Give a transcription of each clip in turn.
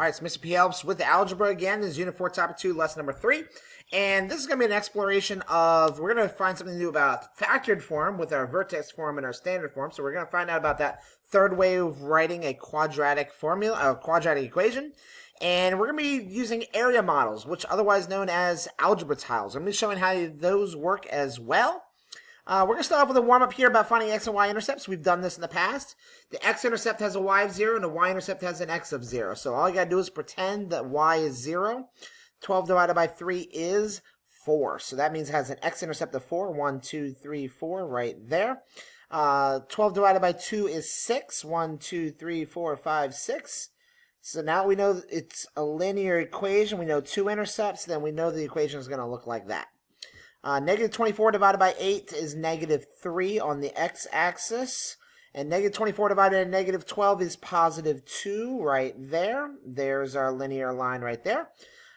All right, so Mr. P helps with the algebra again. This is Unit 4, Topic 2, Lesson number 3. And this is going to be an exploration of, we're going to find something new about factored form with our vertex form and our standard form. So we're going to find out about that third way of writing a quadratic formula, a quadratic equation. And we're going to be using area models, which are otherwise known as algebra tiles. I'm going to be showing how those work as well. We're going to start off with a warm-up here about finding x and y intercepts. We've done this in the past. The x-intercept has a y of 0, and the y-intercept has an x of 0. So all you got to do is pretend that y is 0. 12 divided by 3 is 4. So that means it has an x-intercept of 4. 1, 2, 3, 4 right there. 12 divided by 2 is 6. 1, 2, 3, 4, 5, 6. So now we know it's a linear equation. We know 2 intercepts. Then we know the equation is going to look like that. Negative 24 divided by 8 is negative 3 on the x-axis. And negative 24 divided by negative 12 is positive 2 right there. There's our linear line right there.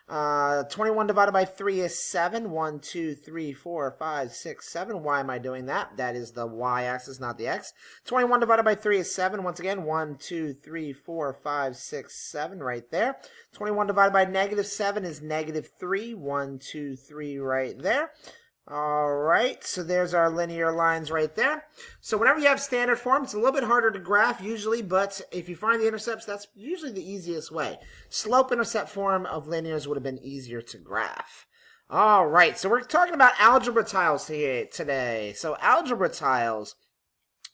21 divided by 3 is 7. 1, 2, 3, 4, 5, 6, 7. Why am I doing that? That is the y-axis, not the x. 21 divided by 3 is 7. Once again, 1, 2, 3, 4, 5, 6, 7 right there. 21 divided by negative 7 is negative 3. 1, 2, 3 right there. All right, so there's our linear lines right there. So whenever you have standard form, it's a little bit harder to graph usually, but if you find the intercepts, that's usually the easiest way. Slope-intercept form of linears would have been easier to graph. All right, so we're talking about algebra tiles here today. So algebra tiles,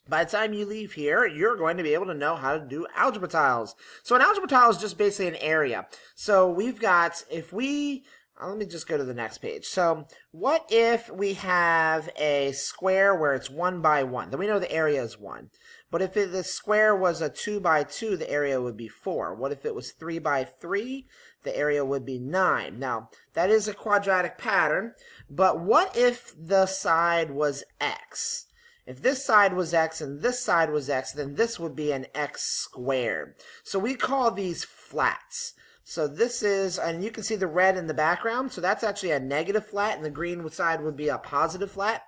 by the time you leave here, you're going to be able to know how to do algebra tiles. So an algebra tile is just basically an area. So we've got, if we... let me just go to the next page. So what if we have a square where it's 1 by 1? Then we know the area is 1. But if the square was a 2 by 2, the area would be 4. What if it was 3 by 3? The area would be 9. Now, that is a quadratic pattern, but what if the side was x? If this side was x and this side was x, then this would be an x squared. So we call these flats. So this is, and you can see the red in the background, so that's actually a negative flat, and the green side would be a positive flat.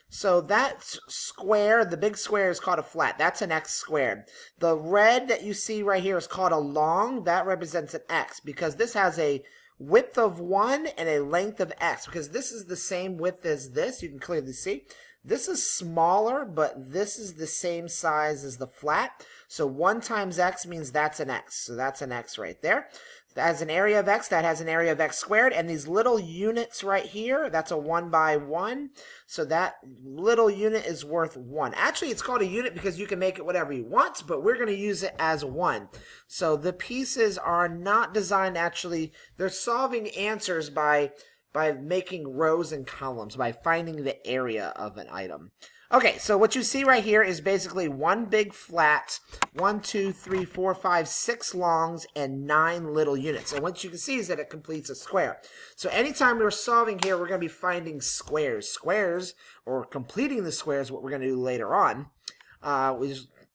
So that square, the big square, is called a flat. That's an x squared. The red that you see right here is called a long. That represents an x, because this has a width of 1 and a length of x, because this is the same width as this. You can clearly see. This is smaller, but this is the same size as the flat. So 1 times x means that's an x. So that's an x right there. That has an area of x. That has an area of x squared. And these little units right here, that's a 1 by 1. So that little unit is worth 1. Actually, it's called a unit because you can make it whatever you want, but we're going to use it as 1. So the pieces are not designed actually. They're solving answers by making rows and columns, by finding the area of an item. Okay, so what you see right here is basically one big flat, 1, 2, 3, 4, 5, 6 longs, and 9 little units. And what you can see is that it completes a square. So anytime we're solving here, we're going to be finding squares. Squares, or completing the squares, what we're going to do later on,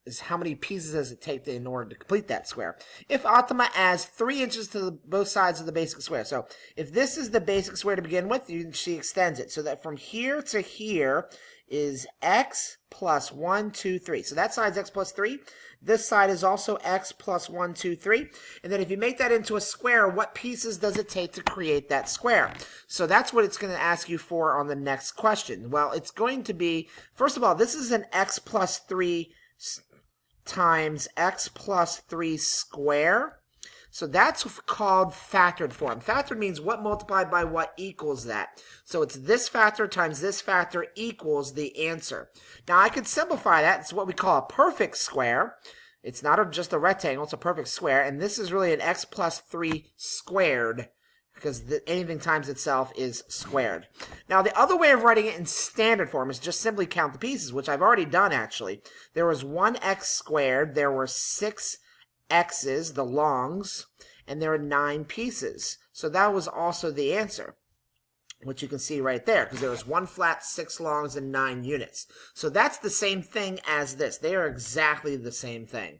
is how many pieces does it take in order to complete that square. If Optima adds 3 inches to both sides of the basic square. So if this is the basic square to begin with, she extends it. So that from here to here is x plus 1, 2, 3. So that side's x plus 3. This side is also x plus 1, 2, 3. And then if you make that into a square, what pieces does it take to create that square? So that's what it's going to ask you for on the next question. Well, it's going to be, first of all, this is an x plus 3 times x plus 3 square. So that's called factored form. Factored means what multiplied by what equals that. So it's this factor times this factor equals the answer. Now I could simplify that. It's what we call a perfect square. It's not just a rectangle, it's a perfect square. And this is really an x plus 3 squared, because anything times itself is squared. Now, the other way of writing it in standard form is just simply count the pieces, which I've already done, actually. There was 1x squared, there were 6 x's, the longs, and there are 9 pieces. So that was also the answer, which you can see right there, because there was 1 flat, 6 longs, and 9 units. So that's the same thing as this. They are exactly the same thing.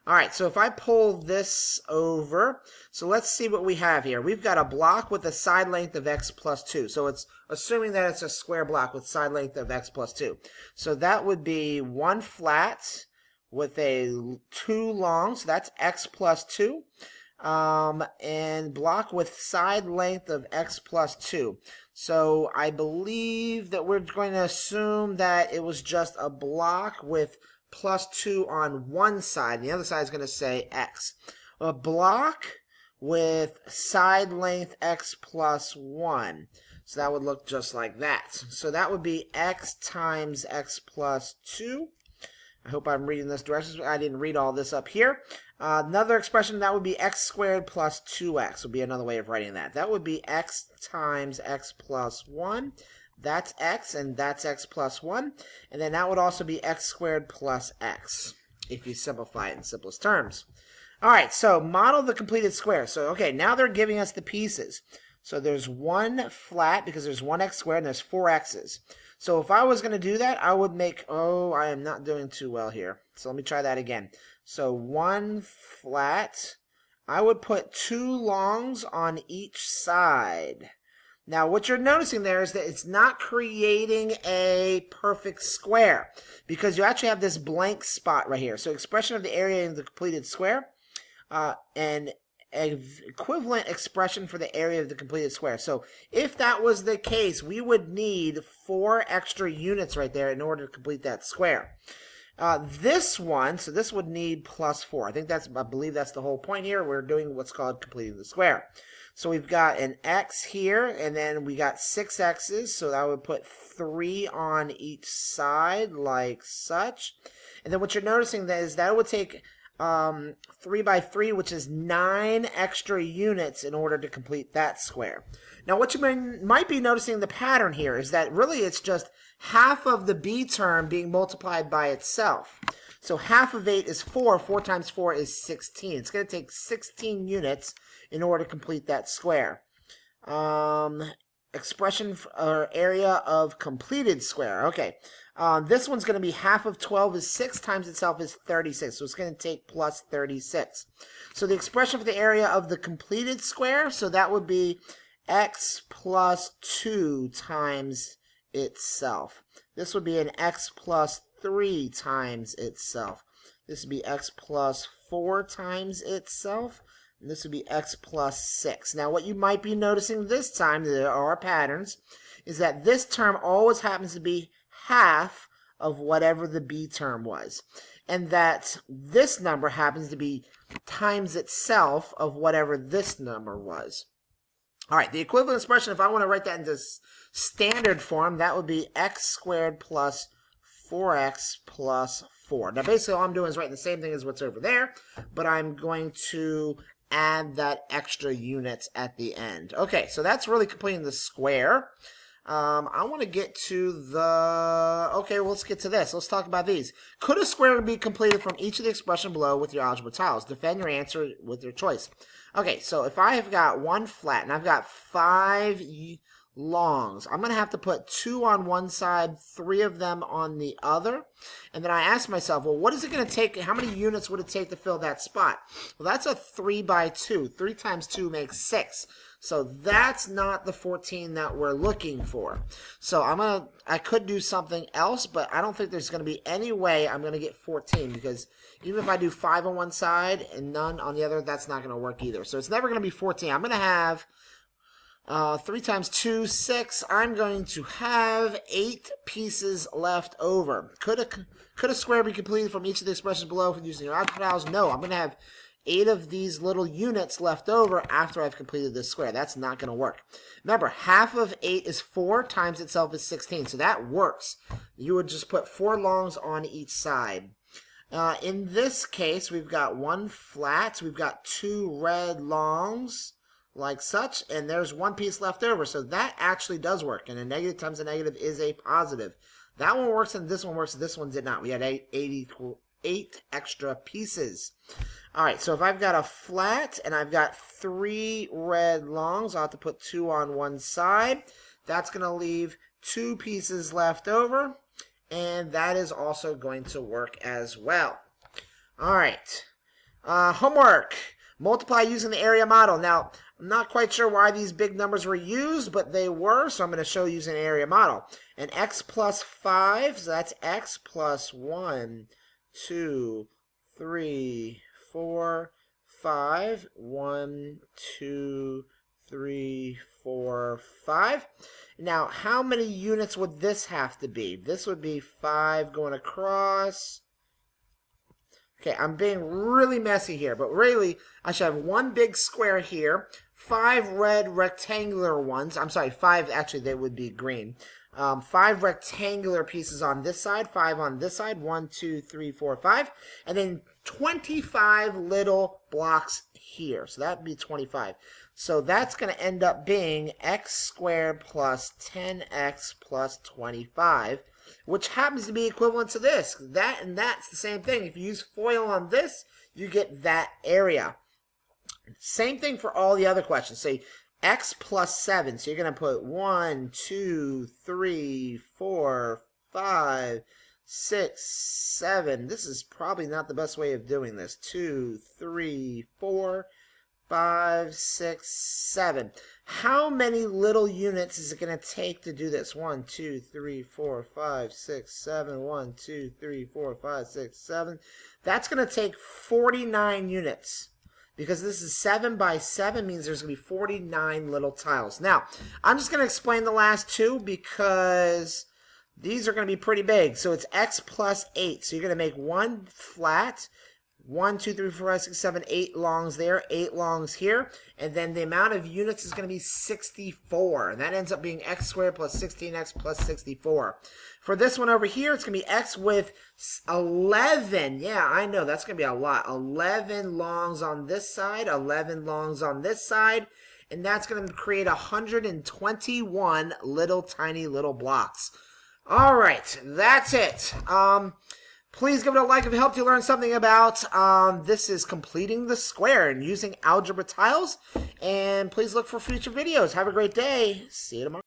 All right, so if I pull this over, so let's see what we have here. We've got a block with a side length of x plus 2. So it's assuming that it's a square block with side length of x plus 2. So that would be 1 flat with a 2 long, so that's x plus 2. and block with side length of x plus 2. So I believe that we're going to assume that it was just a block with plus 2 on one side. The other side is going to say x. A block with side length x plus 1. So that would look just like that. So that would be x times x plus 2. I hope I'm reading this directions. I didn't read all this up here. Another expression, that would be x squared plus 2x would be another way of writing that. That would be x times x plus 1. That's x, and that's x plus 1. And then that would also be x squared plus x, if you simplify it in simplest terms. All right, so model the completed square. So, okay, now they're giving us the pieces. So there's one flat because there's one x squared and there's four x's. So if I was going to do that, I would make, I am not doing too well here. So let me try that again. So one flat, I would put two longs on each side. Now what you're noticing there is that it's not creating a perfect square because you actually have this blank spot right here. So expression of the area in the completed square and an equivalent expression for the area of the completed square. So if that was the case, we would need 4 extra units right there in order to complete that square. This one, so this would need plus 4. I believe that's the whole point here. We're doing what's called completing the square. So we've got an x here, and then we got 6 x's, so that would put 3 on each side, like such. And then what you're noticing is that it would take 3 by 3, which is 9 extra units in order to complete that square. Now what you might be noticing the pattern here is that really it's just half of the b term being multiplied by itself. So half of 8 is 4. 4 times 4 is 16. It's going to take 16 units in order to complete that square. Expression or area of completed square. Okay. This one's going to be half of 12 is 6 times itself is 36. So it's going to take plus 36. So the expression for the area of the completed square, so that would be x plus 2 times itself. This would be an x plus 3 times itself. This would be x plus 4 times itself. And this would be x plus 6. Now what you might be noticing this time, there are patterns, is that this term always happens to be half of whatever the b term was. And that this number happens to be times itself of whatever this number was. All right, the equivalent expression, if I want to write that into standard form, that would be x squared plus 4x plus 4. Now basically all I'm doing is writing the same thing as what's over there, but I'm going to add that extra units at the end. Okay, so that's really completing the square. I want to get to the... Okay, well, let's get to this. Let's talk about these. Could a square be completed from each of the expression below with your algebra tiles? Defend your answer with your choice. Okay, so if I have got one flat and I've got 5 longs, I'm going to have to put 2 on one side, 3 of them on the other. And then I ask myself, well, what is it going to take? How many units would it take to fill that spot? Well, that's a 3 by 2. 3 times 2 makes 6. So that's not the 14 that we're looking for. So I could do something else, but I don't think there's going to be any way I'm going to get 14 because even if I do 5 on one side and none on the other, that's not going to work either. So it's never going to be 14. I'm going to have 3 times 2, 6. I'm going to have 8 pieces left over. Could a square be completed from each of the expressions below using your algebra tiles? No, I'm going to have 8 of these little units left over after I've completed this square. That's not going to work. Remember, half of 8 is 4 times itself is 16, so that works. You would just put 4 longs on each side. In this case, we've got one flat. We've got 2 red longs, like such, and there's 1 piece left over. So that actually does work, and a negative times a negative is a positive. That one works, and this one works, and this one did not. We had 8 extra pieces. All right, so if I've got a flat and I've got 3 red longs, I'll have to put 2 on one side. That's going to leave 2 pieces left over, and that is also going to work as well. All right, homework. Multiply using the area model. Now, I'm not quite sure why these big numbers were used, but they were, so I'm going to show you using an area model. And x plus 5, so that's x plus 1, 2, 3, 4, 5. 1, 2, 3, 4, 5. Now, how many units would this have to be? This would be 5 going across. Okay, I'm being really messy here, but really, I should have one big square here, 5 red rectangular ones. I'm sorry, 5, actually, they would be green. 5 rectangular pieces on this side, 5 on this side, 1, 2, 3, 4, 5, and then 25 little blocks here. So that would be 25. So that's going to end up being x squared plus 10x plus 25, which happens to be equivalent to this. That and that's the same thing. If you use FOIL on this, you get that area. Same thing for all the other questions. Say x plus 7. So you're going to put 1, 2, 3, 4, 5, 6, 7. This is probably not the best way of doing this. 2, 3, 4, 5, 6, 7. How many little units is it going to take to do this? 1, 2, 3, 4, 5, 6, 7. 1, 2, 3, 4, 5, 6, 7. That's going to take 49 units. Because this is 7 by 7 means there's going to be 49 little tiles. Now, I'm just going to explain the last two because these are going to be pretty big. So it's x plus 8. So you're going to make one flat. 1, 2, 3, 4, 5, 6, 7, 8 longs there, 8 longs here. And then the amount of units is going to be 64. And that ends up being x squared plus 16x plus 64. For this one over here, it's going to be x with 11. Yeah, I know, that's going to be a lot. 11 longs on this side, 11 longs on this side. And that's going to create 121 little tiny little blocks. All right, that's it. Please give it a like if it helped you learn something about this is completing the square and using algebra tiles. And please look for future videos. Have a great day. See you tomorrow.